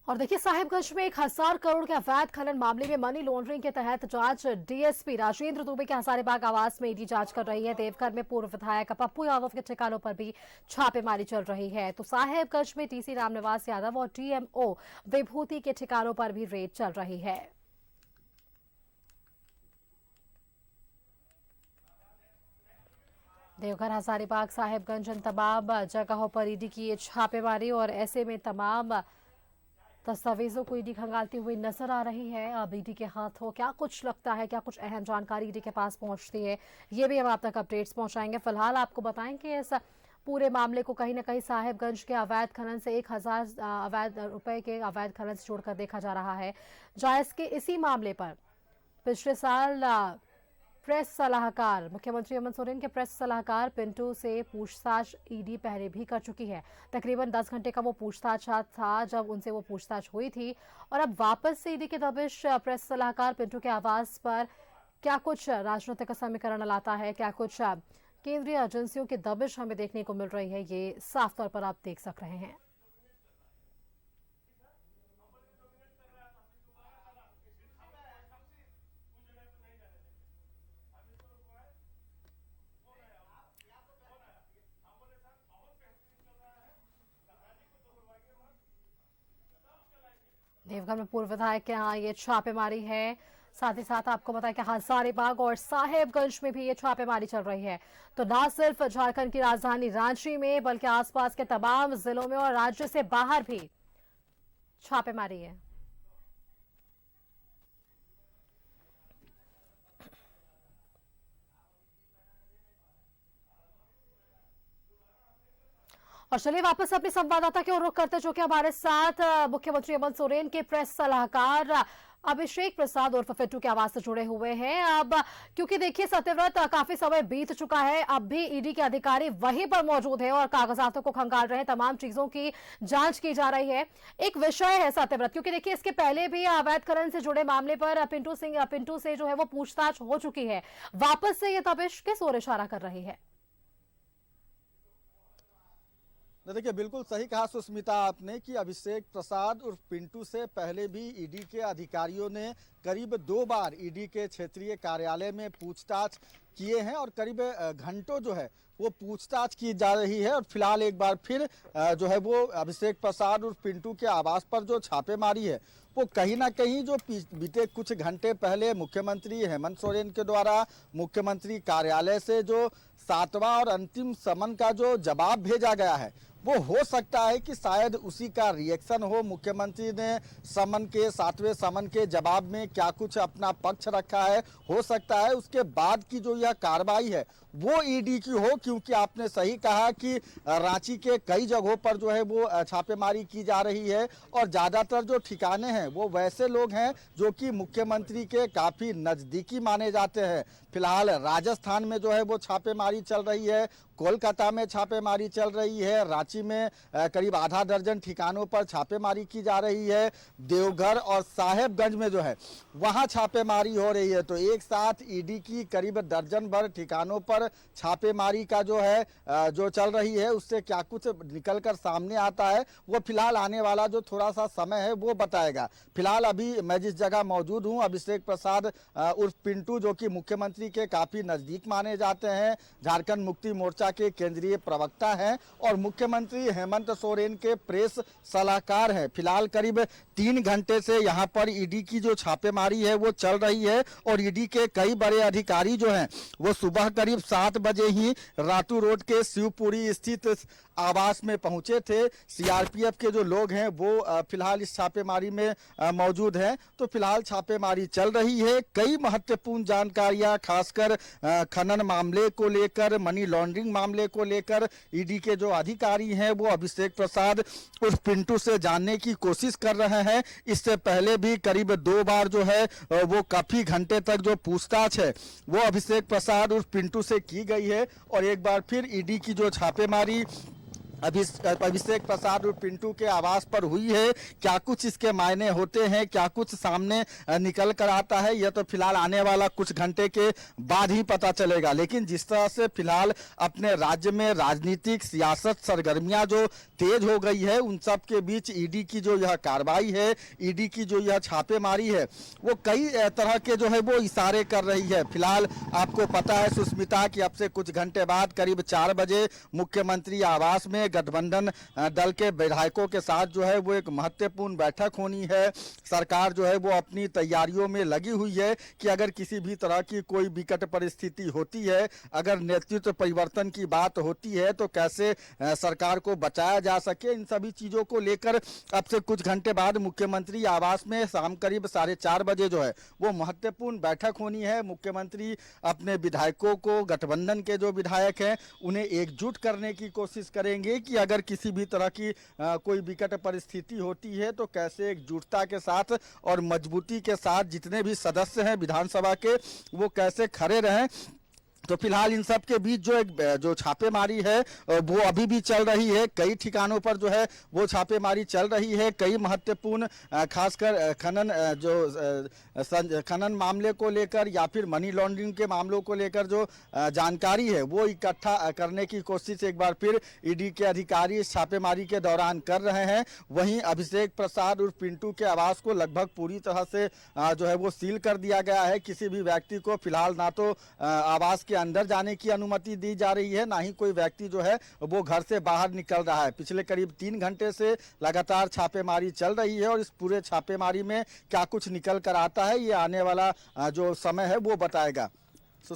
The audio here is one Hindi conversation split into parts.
और देखिए साहिबगंज में 1,000 करोड़ के अवैध खनन मामले में मनी लॉन्ड्रिंग के तहत जांच डीएसपी राजेंद्र दुबे के हजारीबाग आवास में ईडी जांच कर रही है। देवघर में पूर्व विधायक पप्पू यादव के ठिकानों पर भी छापेमारी चल रही है। तो साहिबगंज में टीसी रामनिवास यादव और टीएमओ विभूति के ठिकानों पर भी रेड चल रही है। देवघर, हजारीबाग, साहिबगंज इन तमाम जगहों पर ईडी की ये छापेमारी और ऐसे में तमाम दस्तावेजों को ईडी खंगालती हुई नजर आ रही है। अब ईडी के हाथों क्या कुछ लगता है, क्या कुछ अहम जानकारी ईडी के पास पहुंचती है, ये भी हम आप तक अपडेट्स पहुंचाएंगे। फिलहाल आपको बताएं कि इस पूरे मामले को कहीं ना कहीं साहिबगंज के अवैध खनन से 1,000 अवैध रुपए के अवैध खनन से जोड़कर देखा जा रहा है। जायज के इसी मामले पर पिछले साल प्रेस सलाहकार मुख्यमंत्री हेमंत सोरेन के प्रेस सलाहकार पिंटू से पूछताछ ईडी पहले भी कर चुकी है। तकरीबन 10 घंटे का वो पूछताछ था जब उनसे वो पूछताछ हुई थी और अब वापस से ईडी की दबिश प्रेस सलाहकार पिंटू के आवास पर क्या कुछ राजनीतिक समीकरण लाता है, क्या कुछ केंद्रीय एजेंसियों की दबिश हमें देखने को मिल रही है, ये साफ तौर पर आप देख सक रहे हैं। देवघर में पूर्व विधायक के यहाँ ये छापेमारी है। साथ ही साथ आपको बताया कि हजारीबाग और साहेबगंज में भी ये छापेमारी चल रही है। तो न सिर्फ झारखंड की राजधानी रांची में बल्कि आसपास के तमाम जिलों में और राज्य से बाहर भी छापेमारी है। और चलिए वापस अपने संवाददाता की ओर रुख करते जो कि हमारे साथ मुख्यमंत्री हेमंत सोरेन के प्रेस सलाहकार अभिषेक प्रसाद उर्फ फिट्टू के आवास से जुड़े हुए हैं। अब क्योंकि देखिए सत्यव्रत काफी समय बीत चुका है, अब भी ईडी के अधिकारी वहीं पर मौजूद है और कागजातों को खंगाल रहे हैं, तमाम चीजों की जांच की जा रही है। एक विषय है सत्यव्रत, क्योंकि देखिए इसके पहले भी अवैध खनन से जुड़े मामले पर पिंटू से जो है वो पूछताछ हो चुकी है। वापस से ये तबिश किस ओर इशारा कर रही है? देखिए बिल्कुल सही कहा सुष्मिता आपने कि अभिषेक प्रसाद उर्फ पिंटू से पहले भी ईडी के अधिकारियों ने करीब 2 बार ईडी के क्षेत्रीय कार्यालय में पूछताछ किए हैं और करीब घंटों जो है वो पूछताछ की जा रही है। और फिलहाल एक बार फिर जो है वो अभिषेक प्रसाद उर्फ पिंटू के आवास पर जो छापेमारी है वो कहीं ना कहीं जो बीते कुछ घंटे पहले मुख्यमंत्री हेमंत सोरेन के द्वारा मुख्यमंत्री कार्यालय से जो 7वां और अंतिम समन का जो जवाब भेजा गया है वो हो सकता है कि शायद उसी का रिएक्शन हो। मुख्यमंत्री ने समन के 7वें समन के जवाब में क्या कुछ अपना पक्ष रखा है, हो सकता है उसके बाद की जो यह कार्रवाई है वो ईडी की हो, क्योंकि आपने सही कहा कि रांची के कई जगहों पर जो है वो छापेमारी की जा रही है और ज़्यादातर जो ठिकाने हैं वो वैसे लोग हैं जो कि मुख्यमंत्री के काफ़ी नज़दीकी माने जाते हैं। फिलहाल राजस्थान में जो है वो छापेमारी चल रही है, कोलकाता में छापेमारी चल रही है, रांची में करीब आधा दर्जन ठिकानों पर छापेमारी की जा रही है, देवघर और साहेबगंज में जो है वहां छापेमारी हो रही है। तो एक साथ ईडी की करीब दर्जन भर ठिकानों पर छापेमारी का जो है जो चल रही है उससे क्या कुछ निकलकर सामने आता है वो फिलहाल आने वाला जो थोड़ा सा समय है वो बताएगा। फिलहाल अभी मैं जिस जगह मौजूद हूँ, अभिषेक प्रसाद उर्फ पिंटू जो कि मुख्यमंत्री के काफी नजदीक माने जाते हैं, झारखंड मुक्ति मोर्चा के केंद्रीय प्रवक्ता हैं और मुख्यमंत्री हेमंत सोरेन के प्रेस सलाहकार हैं। फिलहाल करीब 3 घंटे से यहां पर ईडी की जो छापेमारी है वो चल रही है और ईडी के कई बड़े अधिकारी जो हैं वो सुबह करीब 7 बजे ही रातू रोड के शिवपुरी स्थित आवास में पहुंचे थे। सीआरपीएफ के जो लोग हैं वो फिलहाल इस छापेमारी में मौजूद हैं। तो फिलहाल छापेमारी चल रही है। कई महत्वपूर्ण जानकारियां खासकर खनन मामले को लेकर, मनी लॉन्ड्रिंग मामले को लेकर ईडी के जो अधिकारी हैं वो अभिषेक प्रसाद उर्फ पिंटू से जानने की कोशिश कर रहे हैं। इससे पहले भी करीब 2 बार जो है वो काफी घंटे तक जो पूछताछ है वो अभिषेक प्रसाद उर्फ पिंटू से की गई है और एक बार फिर ईडी की जो छापेमारी अभिषेक प्रसाद और पिंटू के आवास पर हुई है। क्या कुछ इसके मायने होते हैं, क्या कुछ सामने निकल कर आता है, यह तो फिलहाल आने वाला कुछ घंटे के बाद ही पता चलेगा। लेकिन जिस तरह से फिलहाल अपने राज्य में राजनीतिक सियासत सरगर्मियां जो तेज हो गई है, उन सब के बीच ईडी की जो यह कार्रवाई है, ईडी की जो यह छापेमारी है, वो कई तरह के जो है वो इशारे कर रही है। फिलहाल आपको पता है सुष्मिता कि अब से कुछ घंटे बाद करीब 4 बजे मुख्यमंत्री आवास में गठबंधन दल के विधायकों के साथ जो है वो एक महत्वपूर्ण बैठक होनी है। सरकार जो है वो अपनी तैयारियों में लगी हुई है कि अगर किसी भी तरह की कोई विकट परिस्थिति होती है, अगर नेतृत्व परिवर्तन की बात होती है, तो कैसे सरकार को बचाया जा सके। इन सभी चीजों को लेकर अब से कुछ घंटे बाद मुख्यमंत्री आवास में शाम करीब 4:30 बजे जो है वो महत्वपूर्ण बैठक होनी है। मुख्यमंत्री अपने विधायकों को, गठबंधन के जो विधायक हैं, उन्हें एकजुट करने की कोशिश करेंगे कि अगर किसी भी तरह की कोई विकट परिस्थिति होती है तो कैसे एकजुटता के साथ और मजबूती के साथ जितने भी सदस्य हैं विधानसभा के, वो कैसे खड़े रहें। तो फिलहाल इन सब के बीच जो छापेमारी है वो अभी भी चल रही है। कई ठिकानों पर जो है वो छापेमारी चल रही है। कई महत्वपूर्ण खासकर खनन मामले को लेकर या फिर मनी लॉन्ड्रिंग के मामलों को लेकर जो जानकारी है वो इकट्ठा करने की कोशिश एक बार फिर ईडी के अधिकारी इस छापेमारी के दौरान कर रहे हैं। वहीं अभिषेक प्रसाद और पिंटू के आवास को लगभग पूरी तरह से जो है वो सील कर दिया गया है। किसी भी व्यक्ति को फिलहाल ना तो आवास के अंदर जाने की अनुमति दी जा रही है, ना ही कोई व्यक्ति जो है वो घर से बाहर निकल रहा है। पिछले करीब 3 घंटे से लगातार छापेमारी चल रही है और इस पूरे छापेमारी में क्या कुछ निकल कर आता है, ये आने वाला जो समय है वो बताएगा।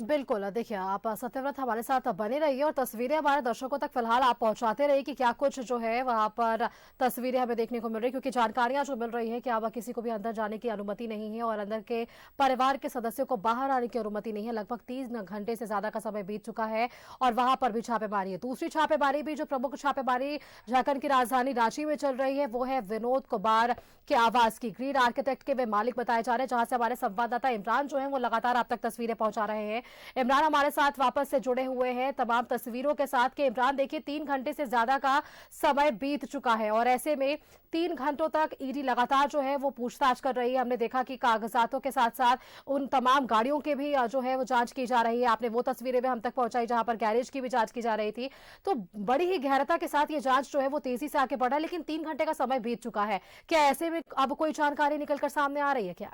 बिल्कुल, देखिए आप सत्यव्रत हमारे साथ बने रहिए और तस्वीरें हमारे दर्शकों तक फिलहाल आप पहुंचाते रहिए कि क्या कुछ जो है वहां पर तस्वीरें हमें देखने को मिल रही है, क्योंकि जानकारियां जो मिल रही है कि अब किसी को भी अंदर जाने की अनुमति नहीं है और अंदर के परिवार के सदस्यों को बाहर आने की अनुमति नहीं है। लगभग 3 घंटे से ज्यादा का समय बीत चुका है और वहां पर भी छापेमारी है। दूसरी छापेमारी भी, जो प्रमुख छापेमारी झारखंड की राजधानी रांची में चल रही है, वो है विनोद कुमार के आवास की। ग्रीन आर्किटेक्ट के वे मालिक बताए जा रहे हैं, जहां से हमारे संवाददाता इमरान जो है वो लगातार आप तक तस्वीरें पहुंचा रहे हैं। इमरान हमारे साथ वापस से जुड़े हुए हैं तमाम तस्वीरों के साथ के। इमरान, देखिए 3 घंटे से ज्यादा का समय बीत चुका है और ऐसे में 3 घंटों तक ईडी लगातार जो है वो पूछताछ कर रही है। हमने देखा कि कागजातों के साथ साथ उन तमाम गाड़ियों के भी जो है वो जांच की जा रही है। आपने वो तस्वीरें भी हम तक पहुंचाई जहां पर गैरेज की भी जांच की जा रही थी। तो बड़ी ही गहरता के साथ ये जांच जो है वो तेजी से आगे बढ़ रहा है, लेकिन 3 घंटे का समय बीत चुका है। क्या ऐसे में अब कोई जानकारी निकलकर सामने आ रही है क्या?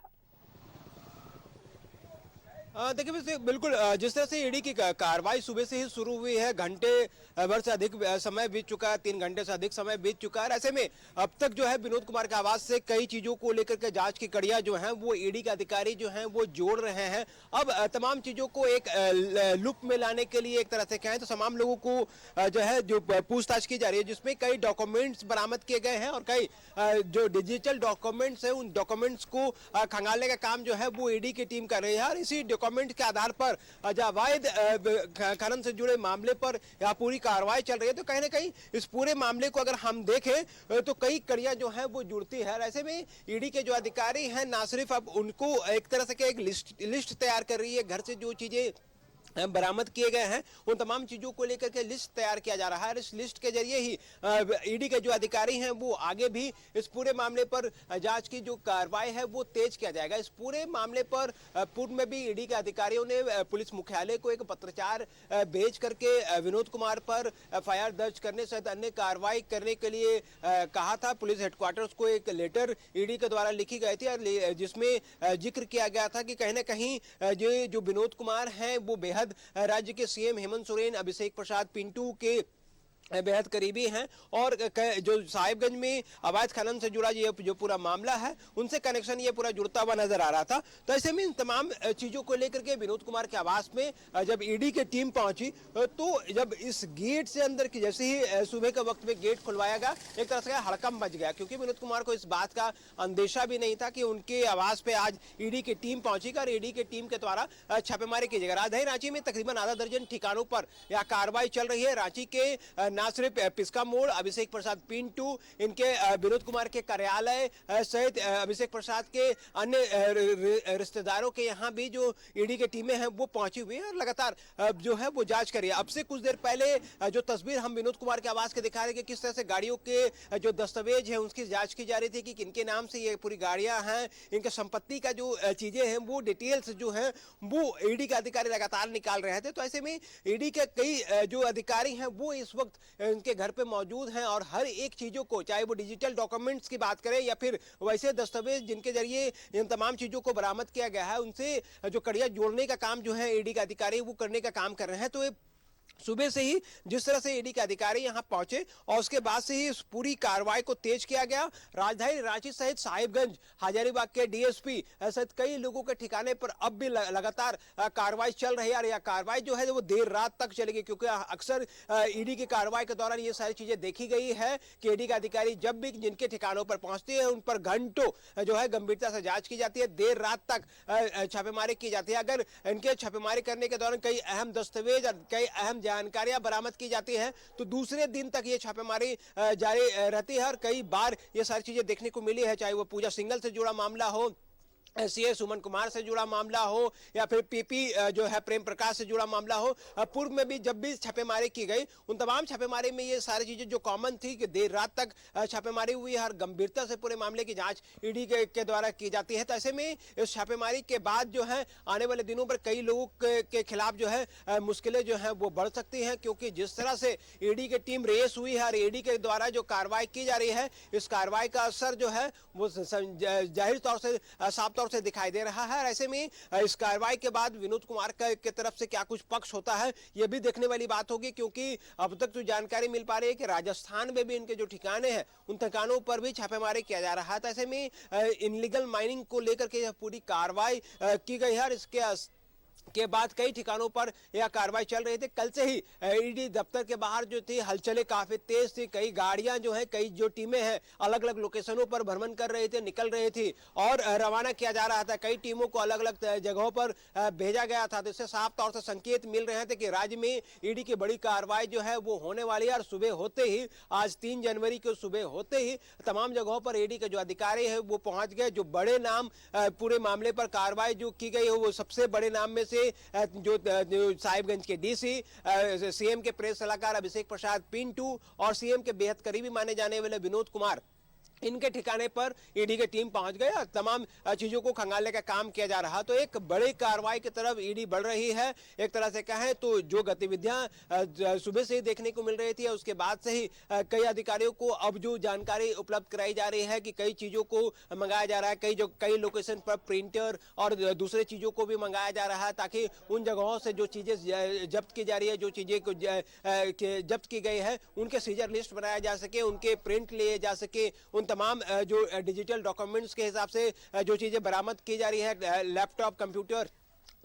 देखिए बिल्कुल, जिस तरह से ईडी की कार्रवाई सुबह से ही शुरू हुई है, घंटे भर से अधिक समय बीत चुका है, 3 घंटे से अधिक समय बीत चुका है। ऐसे में अब तक जो है विनोद कुमार के आवास से कई चीजों को लेकर के जांच की कड़ियां जो हैं वो ईडी के अधिकारी जो हैं वो जोड़ रहे हैं। अब तमाम चीजों को एक लुप में लाने के लिए, एक तरह से कहें तो तमाम लोगों को जो है जो पूछताछ की जा रही है, जिसमें कई डॉक्यूमेंट्स बरामद किए गए हैं और कई जो डिजिटल डॉक्यूमेंट्स है उन डॉक्यूमेंट्स को खंगालने का काम जो है वो ईडी की टीम कर रही है। और इसी डॉक्यूमेंट के आधार पर अवैध खनन से जुड़े मामले पर यह पूरी कार्रवाई चल रही है। तो कहीं ना कहीं इस पूरे मामले को अगर हम देखें तो कई कड़ियां जो हैं वो जुड़ती है। ऐसे में ईडी के जो अधिकारी हैं, ना सिर्फ अब उनको एक तरह से एक लिस्ट तैयार कर रही है, घर से जो चीजें बरामद किए गए हैं उन तमाम चीजों को लेकर के लिस्ट तैयार किया जा रहा है। इस लिस्ट के जरिए ही ईडी के जो अधिकारी हैं वो आगे भी इस पूरे मामले पर जांच की जो कार्रवाई है वो तेज किया जाएगा। इस पूरे मामले पर पूर्व में भी ईडी के अधिकारियों ने पुलिस मुख्यालय को एक पत्राचार भेज करके विनोद कुमार पर एफआईआर दर्ज करने सहित अन्य कार्रवाई करने के लिए कहा था। पुलिस हेडक्वार्टर्स को एक लेटर ईडी के द्वारा लिखी गई थी और जिसमें जिक्र किया गया था कि कहीं ना कहीं जो विनोद कुमार हैं वो बेहद राज्य के सीएम हेमंत सोरेन, अभिषेक प्रसाद, पिंटू के बेहद करीबी हैं और जो साहिबगंज में अवैध खनन से जुड़ा ये जो पूरा मामला है उनसे कनेक्शन ये पूरा जुड़ता हुआ नजर आ रहा था। तो ऐसे में इन तमाम चीजों को लेकर के विनोद कुमार के आवास में जब ईडी की टीम पहुंची तो जब इस गेट से अंदर की जैसे ही सुबह के वक्त में गेट खुलवाया गया, एक तरह से हड़कंप मच गया, क्योंकि विनोद कुमार को इस बात का अंदेशा भी नहीं था कि उनके आवास पे आज ईडी की टीम पहुंचेगी और ईडी की टीम के द्वारा छापेमारी की जाएगी। राजधानी रांची में तकरीबन आधा दर्जन ठिकानों पर यह कार्रवाई चल रही है। रांची के ना सिर्फ पिस्का मोड़, अभिषेक प्रसाद पिंटू, इनके विनोद कुमार के कार्यालय सहित अभिषेक प्रसाद के अन्य रिश्तेदारों के यहाँ भी जो ईडी की टीमें हैं वो पहुंची हुई है और लगातार जो है वो जांच कर रही है। अब से कुछ देर पहले जो तस्वीर हम विनोद कुमार के आवास के दिखा रहे हैं कि किस तरह से गाड़ियों के जो दस्तावेज है उसकी जांच की जा रही थी कि किनके नाम से ये पूरी गाड़ियां हैं, इनके संपत्ति का जो चीजें हैं वो डिटेल्स जो है वो ईडी के अधिकारी लगातार निकाल रहे थे। तो ऐसे में ईडी के कई जो अधिकारी हैं वो इस वक्त इनके घर पे मौजूद हैं और हर एक चीजों को, चाहे वो डिजिटल डॉक्यूमेंट्स की बात करें या फिर वैसे दस्तावेज जिनके जरिए इन तमाम चीजों को बरामद किया गया है, उनसे जो कड़िया जोड़ने का काम जो है ईडी के अधिकारी वो करने का काम कर रहे हैं। तो सुबह से ही जिस तरह से ईडी के अधिकारी यहां पहुंचे और उसके बाद से ही इस पूरी कार्रवाई को तेज किया गया। राजधानी रांची सहित साहिबगंज, हजारीबाग के डीएसपी सहित कई लोगों के ठिकाने पर अब भी लगातार कार्रवाई चल रही है और यह कार्रवाई जो है वो देर रात तक चलेगी, क्योंकि अक्सर ईडी की कार्रवाई के दौरान ये सारी चीजें देखी गई है कि ईडी के अधिकारी जब भी जिनके ठिकानों पर पहुंचते हैं उन पर घंटों जो है गंभीरता से जांच की जाती है, देर रात तक छापेमारी की जाती है। अगर इनके छापेमारी करने के दौरान कई अहम दस्तावेज और कई अहम जानकारियां बरामद की जाती है तो दूसरे दिन तक ये छापेमारी जारी रहती है और कई बार ये सारी चीजें देखने को मिली है, चाहे वो पूजा सिंघल से जुड़ा मामला हो, सीए सुमन कुमार से जुड़ा मामला हो या फिर पीपी जो है प्रेम प्रकाश से जुड़ा मामला हो। पूर्व में भी जब भी छापेमारी की गई उन तमाम छापेमारी में ये सारी चीजें जो कॉमन थी कि देर रात तक छापेमारी हुई, हर गंभीरता से पूरे मामले की जांच ईडी के द्वारा की जाती है। तो ऐसे में इस छापेमारी के बाद जो है आने वाले दिनों पर कई लोगों के खिलाफ जो है मुश्किलें जो है वो बढ़ सकती हैं, क्योंकि जिस तरह से ईडी की टीम रेस हुई है और ईडी के द्वारा जो कार्रवाई की जा रही है, इस कार्रवाई का असर जो है वो जाहिर तौर से साफ तौर से दिखाई दे रहा है। और ऐसे में इस कार्रवाई के बाद विनोद कुमार की तरफ से क्या कुछ पक्ष होता है यह भी देखने वाली बात होगी, क्योंकि अब तक तो जानकारी मिल पा रही है कि राजस्थान में भी इनके जो ठिकाने हैं उन ठिकानों पर भी छापेमारी किया जा रहा है। तो ऐसे में इनलीगल माइनिंग को लेकर के यह पूरी कार्रवाई की गई है और इसके के बाद कई ठिकानों पर यह कार्रवाई चल रही थी। कल से ही ईडी दफ्तर के बाहर जो थी हलचलें काफी तेज थी, कई गाड़ियां जो है, कई जो टीमें हैं अलग अलग लोकेशनों पर भ्रमण कर रही थी, निकल रही थी और रवाना किया जा रहा था। कई टीमों को अलग अलग जगहों पर भेजा गया था। तो इससे साफ तौर से संकेत मिल रहे थे कि राज्य में ईडी की बड़ी कार्रवाई जो है वो होने वाली है। और सुबह होते ही, आज 3 जनवरी को सुबह होते ही तमाम जगहों पर ईडी के जो अधिकारी है वो पहुंच गए। जो बड़े नाम पूरे मामले पर कार्रवाई जो की गई है वो सबसे बड़े नाम में से जो साहिबगंज के डीसी, सीएम के प्रेस सलाहकार अभिषेक प्रसाद पिंटू और सीएम के बेहद करीबी माने जाने वाले विनोद कुमार, इनके ठिकाने पर ईडी की टीम पहुंच गई और तमाम चीजों को खंगालने का काम किया जा रहा। तो एक बड़ी कार्रवाई की तरफ ईडी बढ़ रही है। एक तरह से कहें तो जो गतिविधियां सुबह से ही देखने को मिल रही थी, उसके बाद से ही कई अधिकारियों को अब जो जानकारी उपलब्ध कराई जा रही है कि कई चीजों को मंगाया जा रहा है, कई लोकेशन पर प्रिंटर और दूसरे चीजों को भी मंगाया जा रहा है, ताकि उन जगहों से जो चीजें जब्त की जा रही है, जो चीजें जब्त की गई है, उनके सीजर लिस्ट बनाया जा सके, उनके प्रिंट लिए जा सके, उन तमाम जो डिजिटल डॉक्यूमेंट्स के हिसाब से जो चीजें बरामद की जा रही है, लैपटॉप, कंप्यूटर,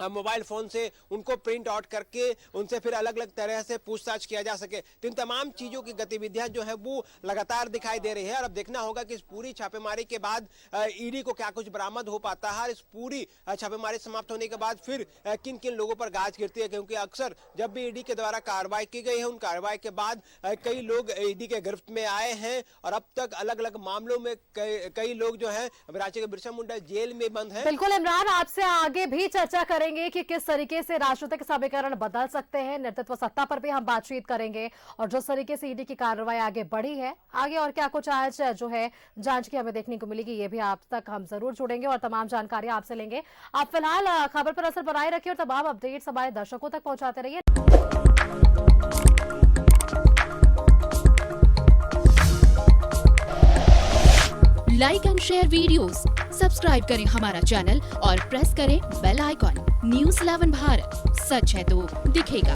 मोबाइल फोन से उनको प्रिंट आउट करके उनसे फिर अलग अलग तरह से पूछताछ किया जा सके। तो इन तमाम चीजों की गतिविधियां जो है वो लगातार दिखाई दे रही है। और अब देखना होगा कि इस पूरी छापेमारी के बाद ईडी को क्या कुछ बरामद हो पाता है। इस पूरी छापेमारी समाप्त होने के बाद फिर किन किन लोगों पर गाज गिरती है, क्योंकि अक्सर जब भी ईडी के द्वारा कार्रवाई की गई है उन कार्रवाई के बाद कई लोग ईडी के गिरफ्त में आए हैं और अब तक अलग अलग मामलों में कई लोग जो है रांची के बिरसा मुंडा जेल में बंद है। बिल्कुल इमरान, आपसे आगे भी चर्चा करेंगे कि किस तरीके से राजनीतिक समीकरण बदल सकते हैं, नेतृत्व सत्ता पर भी हम बातचीत करेंगे और जिस तरीके से ईडी की कार्रवाई आगे बढ़ी है, आगे और क्या कुछ आज जो है जांच की हमें देखने को मिलेगी, ये भी आप तक हम जरूर जुड़ेंगे और तमाम जानकारी आपसे लेंगे। आप फिलहाल खबर पर असर बनाए रखिए और तमाम अपडेट्स हमारे दर्शकों तक पहुंचाते रहिए। Like and share videos, subscribe करें हमारा चैनल और प्रेस करें बेल आइकॉन। न्यूज़ 11 भारत, सच है तो दिखेगा।